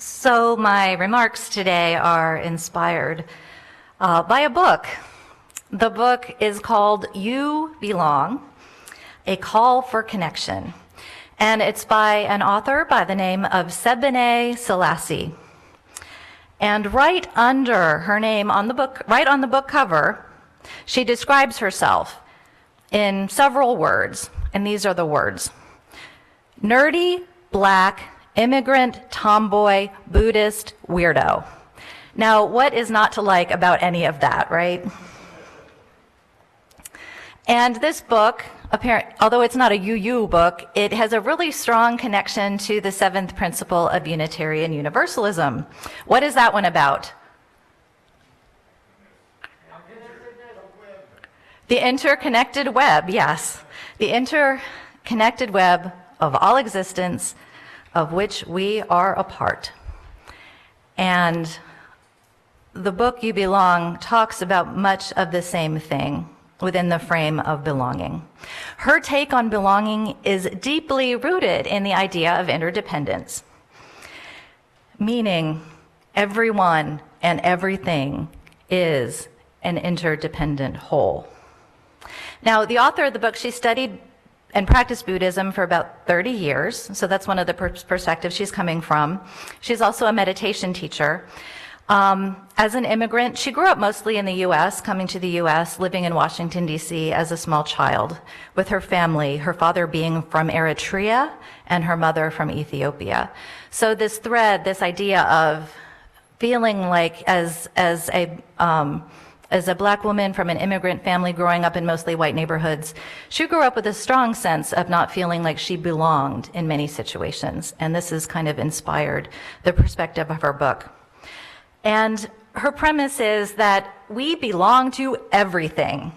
So my remarks today are inspired by a book. The book is called You Belong, A Call for Connection. And it's by an author by the name of Sebene Selassie. And right under her name on the book, right on the book cover, she describes herself in several words. And these are the words: nerdy, black, immigrant, tomboy, Buddhist, weirdo. Now, what is not to like about any of that, right? And this book, although it's not a UU book, it has a really strong connection to the seventh principle of Unitarian Universalism. What is that one about? The interconnected web, yes. The interconnected web of all existence, of which we are a part. And the book You Belong talks about much of the same thing within the frame of belonging. Her take on belonging is deeply rooted in the idea of interdependence, meaning everyone and everything is an interdependent whole. Now, the author of the book, she studied and practiced Buddhism for about 30 years, so that's one of the perspectives she's coming from. She's also a meditation teacher. As an immigrant, she grew up mostly in the U.S., coming to the U.S., living in Washington, D.C. as a small child with her family, her father being from Eritrea and her mother from Ethiopia. So this thread, this idea of feeling like as a black woman from an immigrant family growing up in mostly white neighborhoods, she grew up with a strong sense of not feeling like she belonged in many situations. And this has kind of inspired the perspective of her book. And her premise is that we belong to everything.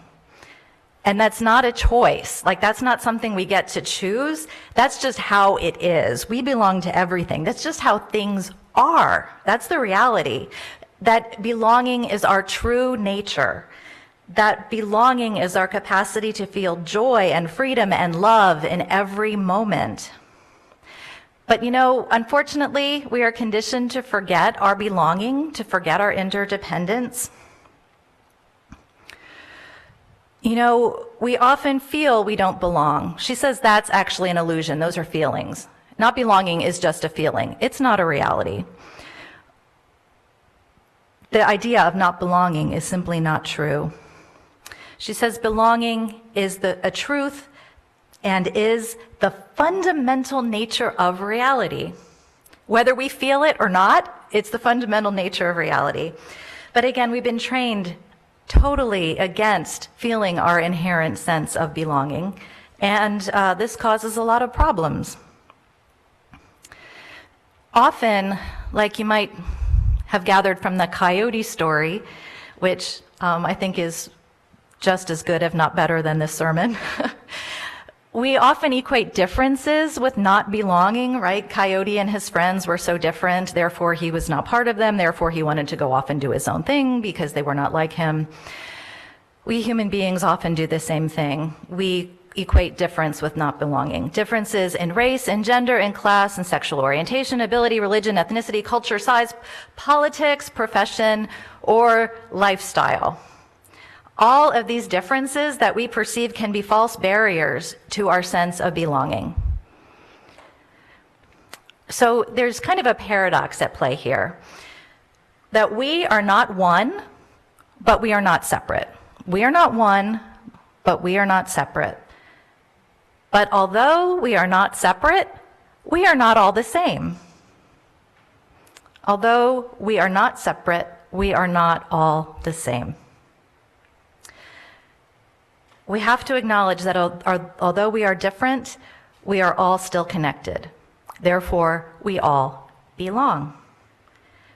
And that's not a choice. Like, that's not something we get to choose. That's just how it is. We belong to everything. That's just how things are. That's the reality. That belonging is our true nature. That belonging is our capacity to feel joy and freedom and love in every moment. But you know, unfortunately, we are conditioned to forget our belonging, to forget our interdependence. You know, we often feel we don't belong. She says that's actually an illusion. Those are feelings. Not belonging is just a feeling. It's not a reality. The idea of not belonging is simply not true. She says belonging is a truth and is the fundamental nature of reality. Whether we feel it or not, it's the fundamental nature of reality. But again, we've been trained totally against feeling our inherent sense of belonging, and this causes a lot of problems. Often, like you might have gathered from the coyote story, which I think is just as good, if not better, than this sermon. We often equate differences with not belonging, right? Coyote and his friends were so different, therefore he was not part of them, therefore he wanted to go off and do his own thing because they were not like him. We human beings often do the same thing. We equate difference with not belonging. Differences in race and gender and class and sexual orientation, ability, religion, ethnicity, culture, size, politics, profession, or lifestyle. All of these differences that we perceive can be false barriers to our sense of belonging. So there's kind of a paradox at play here, that we are not one, but we are not separate. We are not one, but we are not separate. But although we are not separate, we are not all the same. Although we are not separate, we are not all the same. We have to acknowledge that although we are different, we are all still connected. Therefore, we all belong.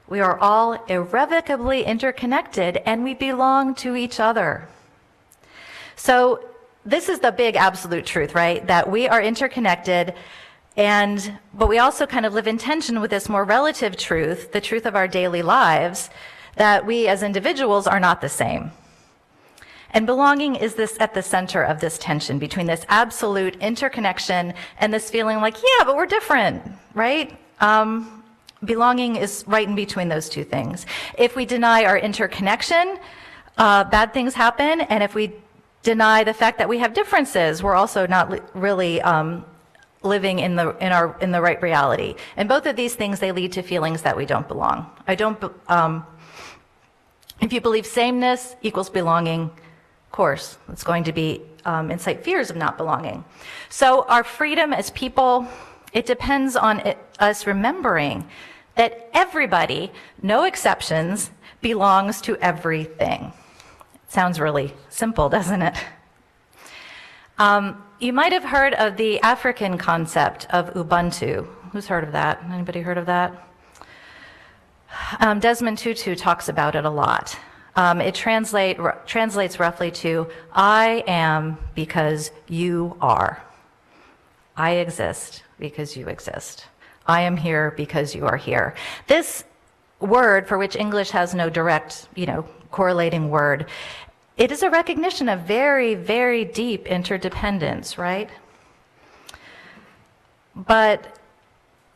We are all irrevocably interconnected, and we belong to each other. So this is the big absolute truth, right? That we are interconnected, but we also kind of live in tension with this more relative truth, the truth of our daily lives, that we as individuals are not the same. And belonging is this at the center of this tension between this absolute interconnection and this feeling like, yeah, but we're different, right? belonging is right in between those two things. If we deny our interconnection, bad things happen. And if we deny the fact that we have differences, we're also not really living in the right reality. And both of these things, they lead to feelings that we don't belong. If you believe sameness equals belonging, of course, it's going to be incite fears of not belonging. So our freedom as people, it depends on us remembering that everybody, no exceptions, belongs to everything. Sounds really simple, doesn't it? You might have heard of the African concept of Ubuntu. Who's heard of that? Anybody heard of that? Desmond Tutu talks about it a lot. It translates roughly to, I am because you are. I exist because you exist. I am here because you are here. This word, for which English has no direct, correlating word, it is a recognition of very, very deep interdependence, right? But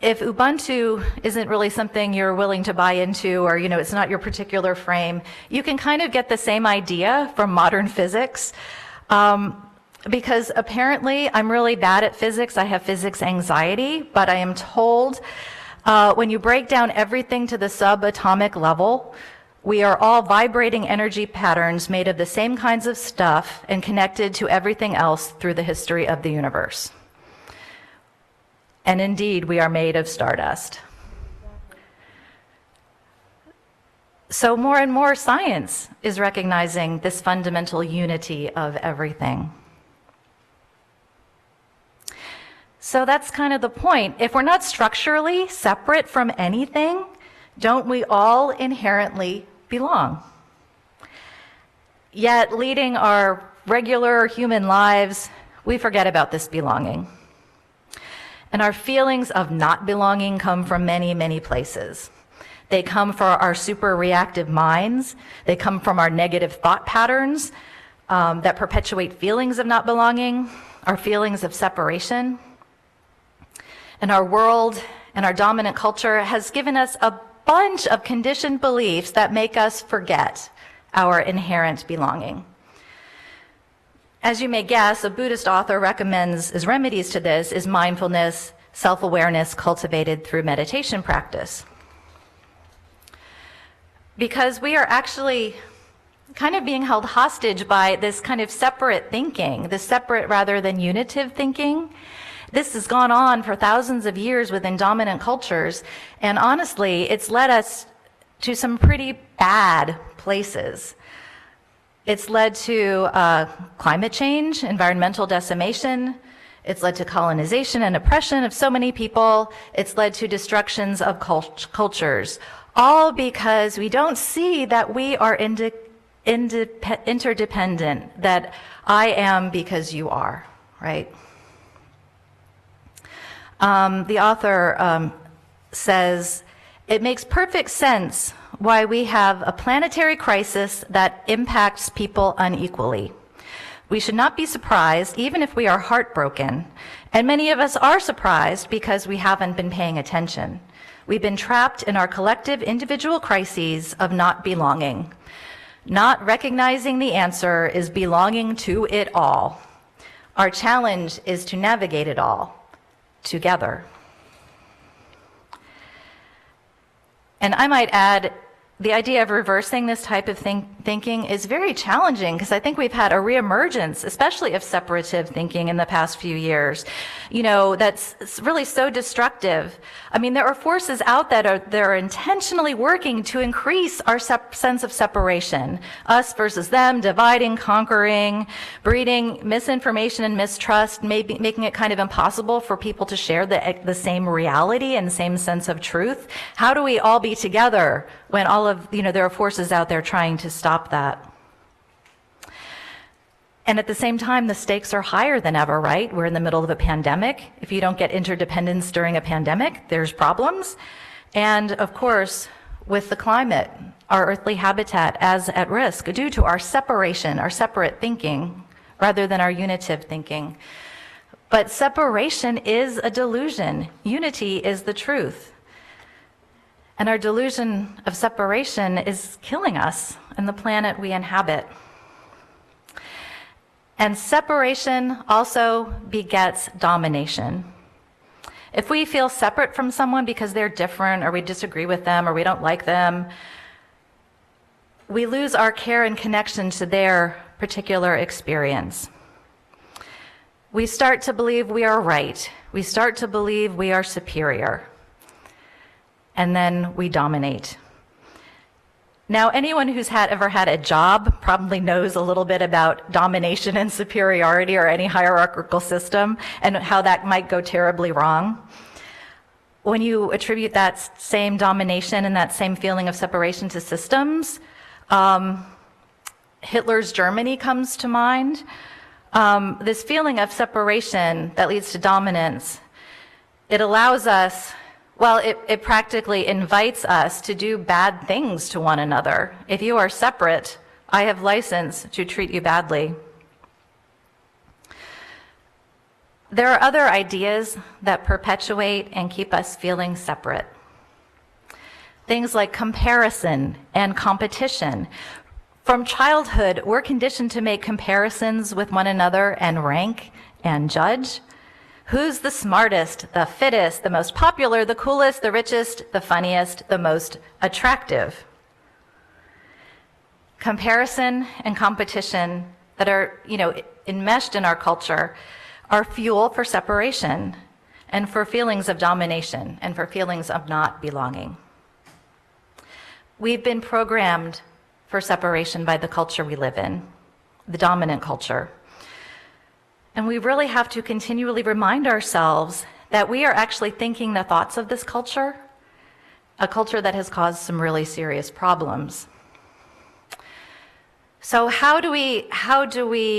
if Ubuntu isn't really something you're willing to buy into, or it's not your particular frame, you can kind of get the same idea from modern physics. Because apparently I'm really bad at physics. I have physics anxiety, but I am told when you break down everything to the subatomic level, we are all vibrating energy patterns made of the same kinds of stuff and connected to everything else through the history of the universe. And indeed, we are made of stardust. So more and more science is recognizing this fundamental unity of everything. So that's kind of the point. If we're not structurally separate from anything, don't we all inherently belong? Yet, leading our regular human lives, we forget about this belonging. And our feelings of not belonging come from many, many places. They come from our super reactive minds. They come from our negative thought patterns that perpetuate feelings of not belonging, our feelings of separation. And our world and our dominant culture has given us a bunch of conditioned beliefs that make us forget our inherent belonging. As you may guess, a Buddhist author recommends as remedies to this is mindfulness, self-awareness cultivated through meditation practice. Because we are actually kind of being held hostage by this kind of separate thinking, this separate rather than unitive thinking. This has gone on for thousands of years within dominant cultures, and honestly, it's led us to some pretty bad places. It's led to climate change, environmental decimation. It's led to colonization and oppression of so many people. It's led to destructions of cultures, all because we don't see that we are interdependent, that I am because you are, right? The author says, it makes perfect sense why we have a planetary crisis that impacts people unequally. We should not be surprised, even if we are heartbroken. And many of us are surprised because we haven't been paying attention. We've been trapped in our collective individual crises of not belonging. Not recognizing the answer is belonging to it all. Our challenge is to navigate it all together. And I might add, the idea of reversing this type of thinking is very challenging because I think we've had a reemergence, especially of separative thinking in the past few years, that's really so destructive. I mean, there are forces out there that are intentionally working to increase our sense of separation, us versus them, dividing, conquering, breeding misinformation and mistrust, maybe making it kind of impossible for people to share the same reality and same sense of truth. How do we all be together when all of, there are forces out there trying to stop that? And at the same time, the stakes are higher than ever, right? We're in the middle of a pandemic. If you don't get interdependence during a pandemic, there's problems. And of course, with the climate, our earthly habitat is at risk due to our separation, our separate thinking, rather than our unitive thinking. But separation is a delusion. Unity is the truth. And our delusion of separation is killing us and the planet we inhabit. And separation also begets domination. If we feel separate from someone because they're different, or we disagree with them, or we don't like them, we lose our care and connection to their particular experience. We start to believe we are right. We start to believe we are superior. And then we dominate. Now, anyone who's ever had a job probably knows a little bit about domination and superiority, or any hierarchical system, and how that might go terribly wrong. When you attribute that same domination and that same feeling of separation to systems, Hitler's Germany comes to mind. This feeling of separation that leads to dominance, it allows us, well, it practically invites us to do bad things to one another. If you are separate, I have license to treat you badly. There are other ideas that perpetuate and keep us feeling separate. Things like comparison and competition. From childhood, we're conditioned to make comparisons with one another and rank and judge. Who's the smartest, the fittest, the most popular, the coolest, the richest, the funniest, the most attractive? Comparison and competition that are, enmeshed in our culture are fuel for separation and for feelings of domination and for feelings of not belonging. We've been programmed for separation by the culture we live in, the dominant culture. And we really have to continually remind ourselves that we are actually thinking the thoughts of this culture, a culture that has caused some really serious problems. So how do we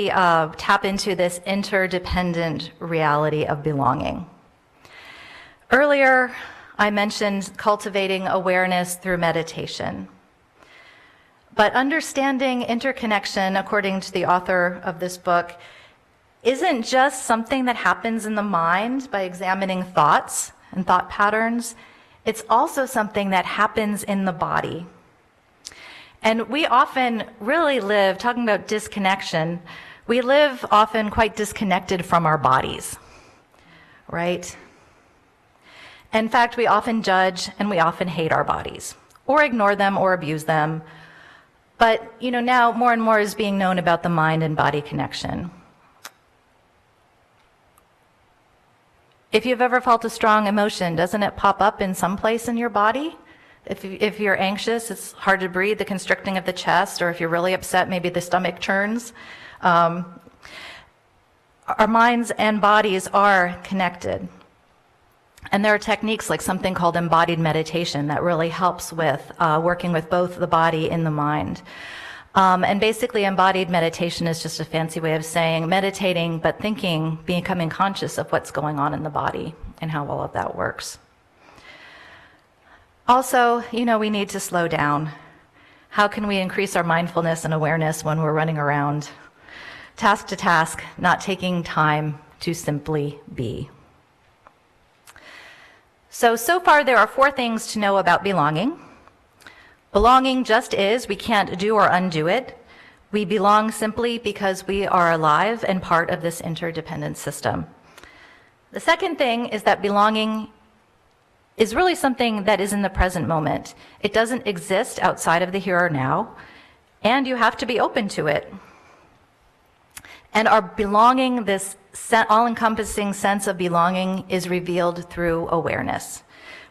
tap into this interdependent reality of belonging? Earlier, I mentioned cultivating awareness through meditation. But understanding interconnection, according to the author of this book, isn't just something that happens in the mind by examining thoughts and thought patterns. It's also something that happens in the body. And we often really live, talking about disconnection, we live often quite disconnected from our bodies, right? In fact, we often judge and we often hate our bodies, or ignore them or abuse them. But, now more and more is being known about the mind and body connection. If you've ever felt a strong emotion, doesn't it pop up in some place in your body? If you're anxious, it's hard to breathe, the constricting of the chest, or if you're really upset, maybe the stomach turns. Our minds and bodies are connected. And there are techniques like something called Embodied Meditation that really helps with working with both the body and the mind. And basically, Embodied Meditation is just a fancy way of saying meditating, but thinking, becoming conscious of what's going on in the body and how all of that works. Also, we need to slow down. How can we increase our mindfulness and awareness when we're running around task to task, not taking time to simply be? So far there are 4 things to know about belonging. Belonging just is, we can't do or undo it. We belong simply because we are alive and part of this interdependent system. The second thing is that belonging is really something that is in the present moment. It doesn't exist outside of the here or now, and you have to be open to it. And our belonging, this all-encompassing sense of belonging, is revealed through awareness.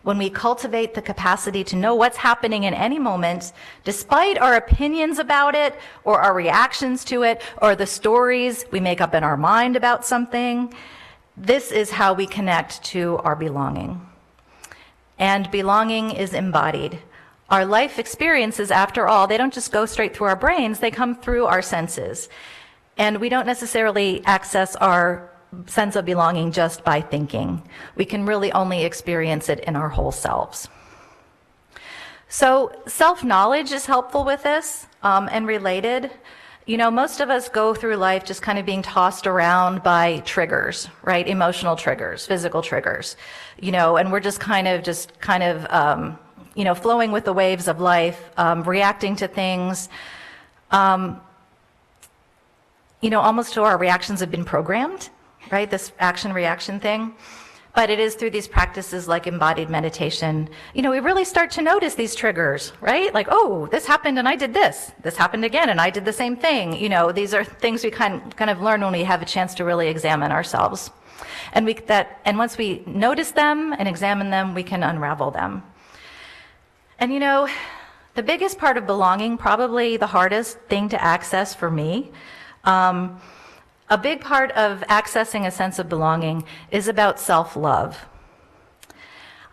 When we cultivate the capacity to know what's happening in any moment, despite our opinions about it, or our reactions to it, or the stories we make up in our mind about something, this is how we connect to our belonging. And belonging is embodied. Our life experiences, after all, they don't just go straight through our brains, they come through our senses. And we don't necessarily access our sense of belonging just by thinking. We can really only experience it in our whole selves. So self-knowledge is helpful with this and related. Most of us go through life just kind of being tossed around by triggers, right? Emotional triggers, physical triggers, and we're just kind of flowing with the waves of life, reacting to things, almost to our reactions have been programmed, right? This action-reaction thing. But it is through these practices like embodied meditation, we really start to notice these triggers, right? Like, oh, this happened and I did this. This happened again and I did the same thing. These are things we kind of learn when we have a chance to really examine ourselves. And once we notice them and examine them, we can unravel them. And the biggest part of belonging, probably the hardest thing to access for me, a big part of accessing a sense of belonging is about self-love.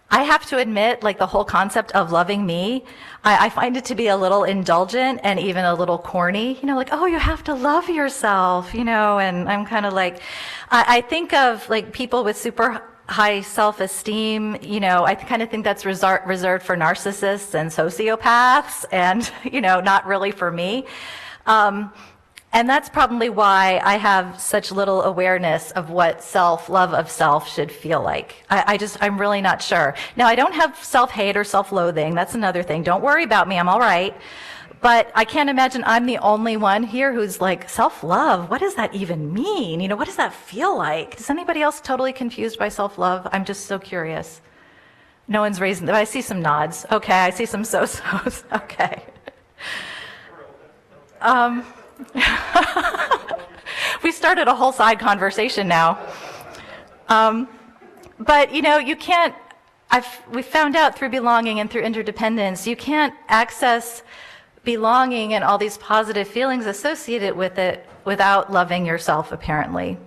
I have to admit, like the whole concept of loving me, I find it to be a little indulgent and even a little corny, like, oh, you have to love yourself, and I'm kind of like, I think of like people with super high self-esteem, I kind of think that's reserved for narcissists and sociopaths and, not really for me. And that's probably why I have such little awareness of what love of self should feel like. I'm really not sure. Now, I don't have self-hate or self-loathing. That's another thing. Don't worry about me. I'm all right. But I can't imagine I'm the only one here who's like, self-love? What does that even mean? What does that feel like? Is anybody else totally confused by self-love? I'm just so curious. No one's raising, I see some nods. Okay, I see some so-sos. Okay. We started a whole side conversation now. But you can't, we found out through belonging and through interdependence, you can't access belonging and all these positive feelings associated with it without loving yourself, apparently.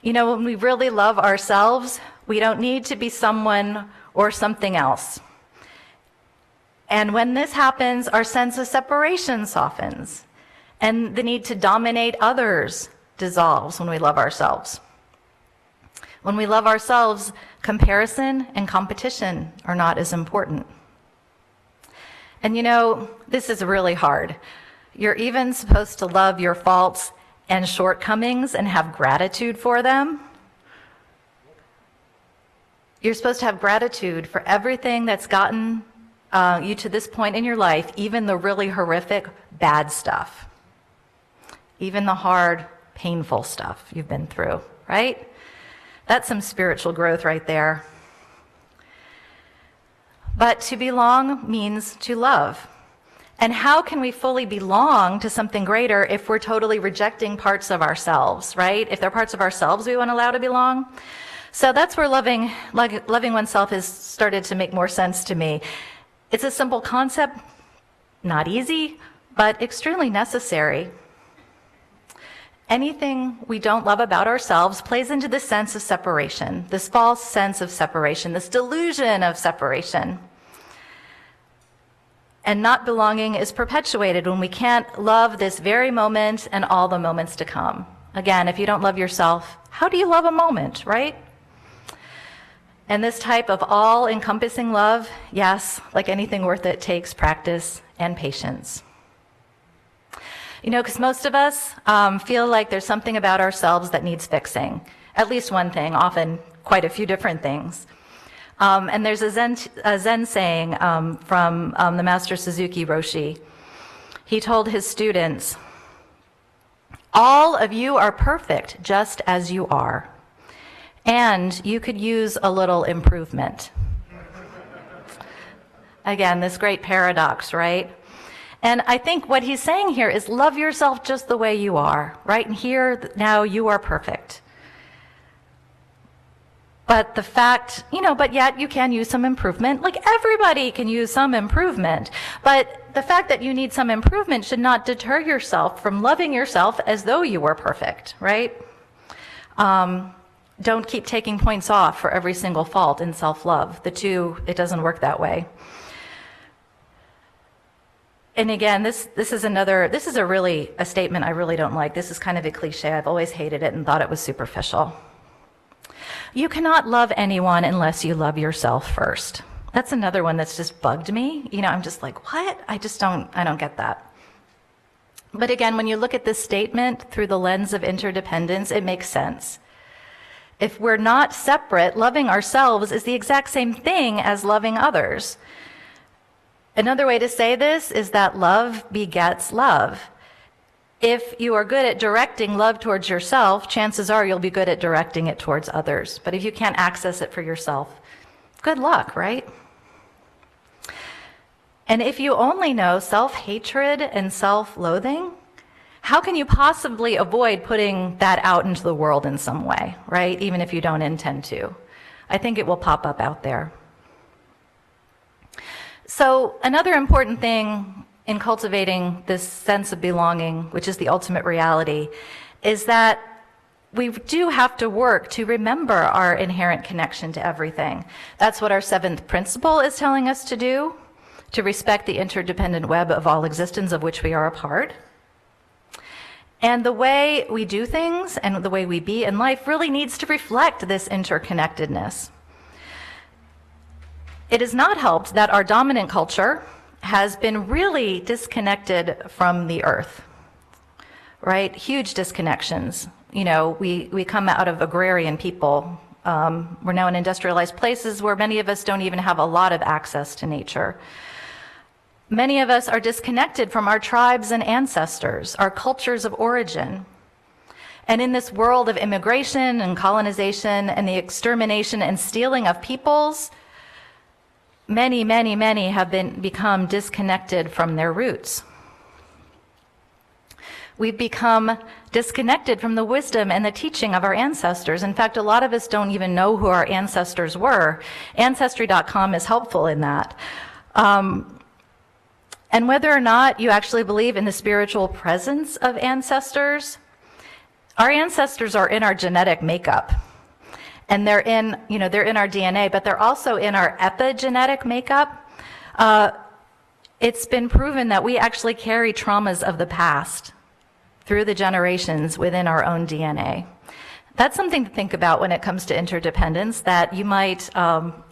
When we really love ourselves, we don't need to be someone or something else. And when this happens, our sense of separation softens. And the need to dominate others dissolves when we love ourselves. When we love ourselves, comparison and competition are not as important. And this is really hard. You're even supposed to love your faults and shortcomings and have gratitude for them. You're supposed to have gratitude for everything that's gotten you to this point in your life, even the really horrific, bad stuff. Even the hard, painful stuff you've been through, right? That's some spiritual growth right there. But to belong means to love. And how can we fully belong to something greater if we're totally rejecting parts of ourselves, right? If there are parts of ourselves we want to allow to belong. So that's where loving oneself has started to make more sense to me. It's a simple concept, not easy, but extremely necessary. Anything we don't love about ourselves plays into this sense of separation, this false sense of separation, this delusion of separation. And not belonging is perpetuated when we can't love this very moment and all the moments to come. Again, if you don't love yourself, how do you love a moment, right? And this type of all-encompassing love, yes, like anything worth it, takes practice and patience. Because most of us feel like there's something about ourselves that needs fixing. At least one thing, often quite a few different things. And there's a Zen saying from the Master Suzuki Roshi. He told his students, "All of you are perfect just as you are. And you could use a little improvement." Again, this great paradox, right? And I think what he's saying here is love yourself just the way you are, right? And here, now, you are perfect. But the fact, but yet you can use some improvement. Like everybody can use some improvement. But the fact that you need some improvement should not deter yourself from loving yourself as though you were perfect, right? Don't keep taking points off for every single fault in self-love. It doesn't work that way. And again, this is a statement I really don't like. This is kind of a cliche. I've always hated it and thought it was superficial. You cannot love anyone unless you love yourself first. That's another one that's just bugged me. I'm just like, what? I don't get that. But again, when you look at this statement through the lens of interdependence, it makes sense. If we're not separate, loving ourselves is the exact same thing as loving others. Another way to say this is that love begets love. If you are good at directing love towards yourself, chances are you'll be good at directing it towards others. But if you can't access it for yourself, good luck, right? And if you only know self-hatred and self-loathing, how can you possibly avoid putting that out into the world in some way, right? Even if you don't intend to. I think it will pop up out there. So another important thing in cultivating this sense of belonging, which is the ultimate reality, is that we do have to work to remember our inherent connection to everything. That's what our seventh principle is telling us to do, to respect the interdependent web of all existence of which we are a part. And the way we do things and the way we be in life really needs to reflect this interconnectedness. It has not helped that our dominant culture has been really disconnected from the earth, right? Huge disconnections. You know, we come out of agrarian people. We're now in industrialized places where many of us don't even have a lot of access to nature. Many of us are disconnected from our tribes and ancestors, our cultures of origin. And in this world of immigration and colonization and the extermination and stealing of peoples, many, many, many have become disconnected from their roots. We've become disconnected from the wisdom and the teaching of our ancestors. In fact, a lot of us don't even know who our ancestors were. Ancestry.com is helpful in that. And whether or not you actually believe in the spiritual presence of ancestors, our ancestors are in our genetic makeup. And they're in our DNA, but they're also in our epigenetic makeup. It's been proven that we actually carry traumas of the past through the generations within our own DNA. That's something to think about when it comes to interdependence, that you might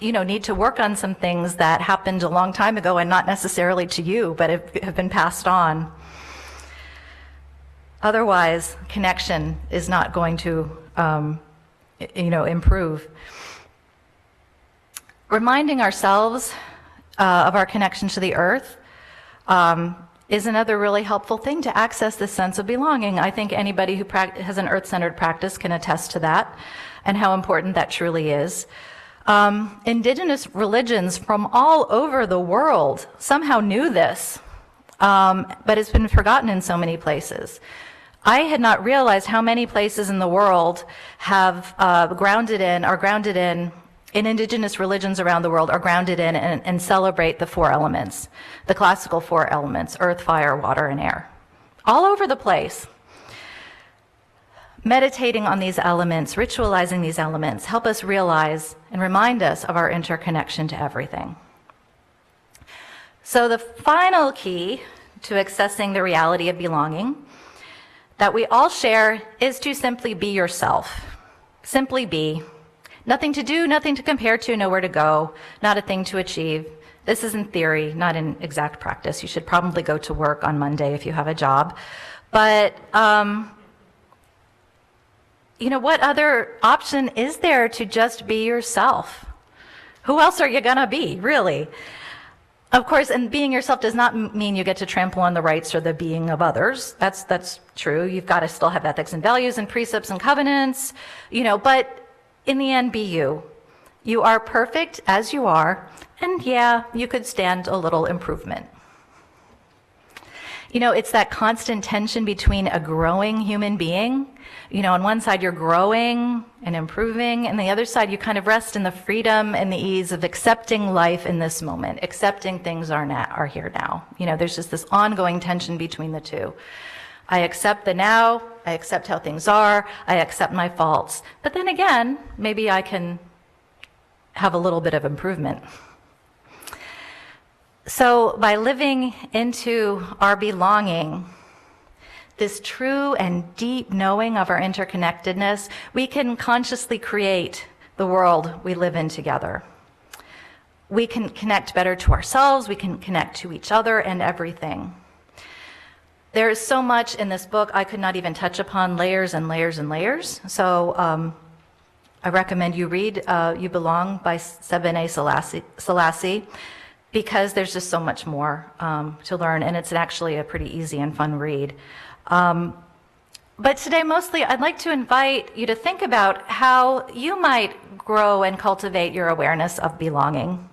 need to work on some things that happened a long time ago and not necessarily to you, but have been passed on. Otherwise, connection is not going to improve. Reminding ourselves of our connection to the earth is another really helpful thing to access this sense of belonging. I think anybody who has an earth-centered practice can attest to that and how important that truly is. Indigenous religions from all over the world somehow knew this, but it's been forgotten in so many places. I had not realized how many places in the world have grounded in indigenous religions around the world are grounded in and celebrate the four elements, the classical four elements, earth, fire, water, and air, all over the place. Meditating on these elements, ritualizing these elements, help us realize and remind us of our interconnection to everything. So the final key to accessing the reality of belonging that we all share is to simply be yourself. Simply be. Nothing to do, nothing to compare to, nowhere to go, not a thing to achieve. This is in theory, not in exact practice. You should probably go to work on Monday if you have a job. But, what other option is there to just be yourself? Who else are you gonna be, really? Of course, and being yourself does not mean you get to trample on the rights or the being of others. That's true. You've got to still have ethics and values and precepts and covenants, but in the end, be you. You are perfect as you are, and yeah, you could stand a little improvement. It's that constant tension between a growing human being. On one side you're growing and improving, and the other side you kind of rest in the freedom and the ease of accepting life in this moment, accepting things are here now. There's just this ongoing tension between the two. I accept the now, I accept how things are, I accept my faults. But then again, maybe I can have a little bit of improvement. So by living into our belonging, this true and deep knowing of our interconnectedness, we can consciously create the world we live in together. We can connect better to ourselves, we can connect to each other and everything. There is so much in this book I could not even touch upon, layers and layers and layers. So I recommend you read You Belong by Sebene Selassie, because there's just so much more to learn, and it's actually a pretty easy and fun read. But today, mostly, I'd like to invite you to think about how you might grow and cultivate your awareness of belonging.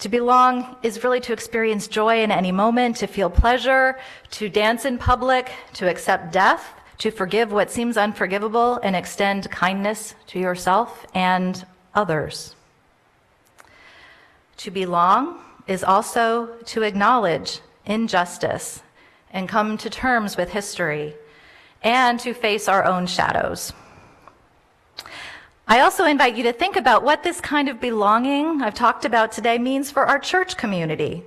To belong is really to experience joy in any moment, to feel pleasure, to dance in public, to accept death, to forgive what seems unforgivable, and extend kindness to yourself and others. To belong is also to acknowledge injustice and come to terms with history, and to face our own shadows. I also invite you to think about what this kind of belonging I've talked about today means for our church community,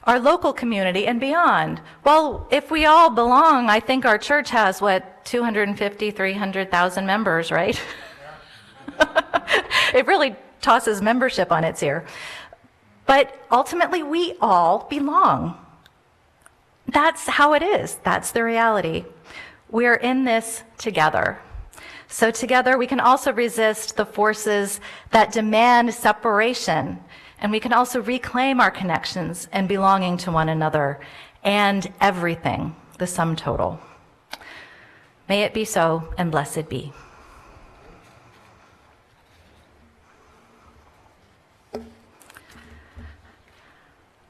our local community, and beyond. Well, if we all belong, I think our church has, 250, 300,000 members, right? It really tosses membership on its ear. But ultimately, we all belong. That's how it is. That's the reality. We're in this together. So together we can also resist the forces that demand separation, and we can also reclaim our connections and belonging to one another and everything, the sum total. May it be so, and blessed be.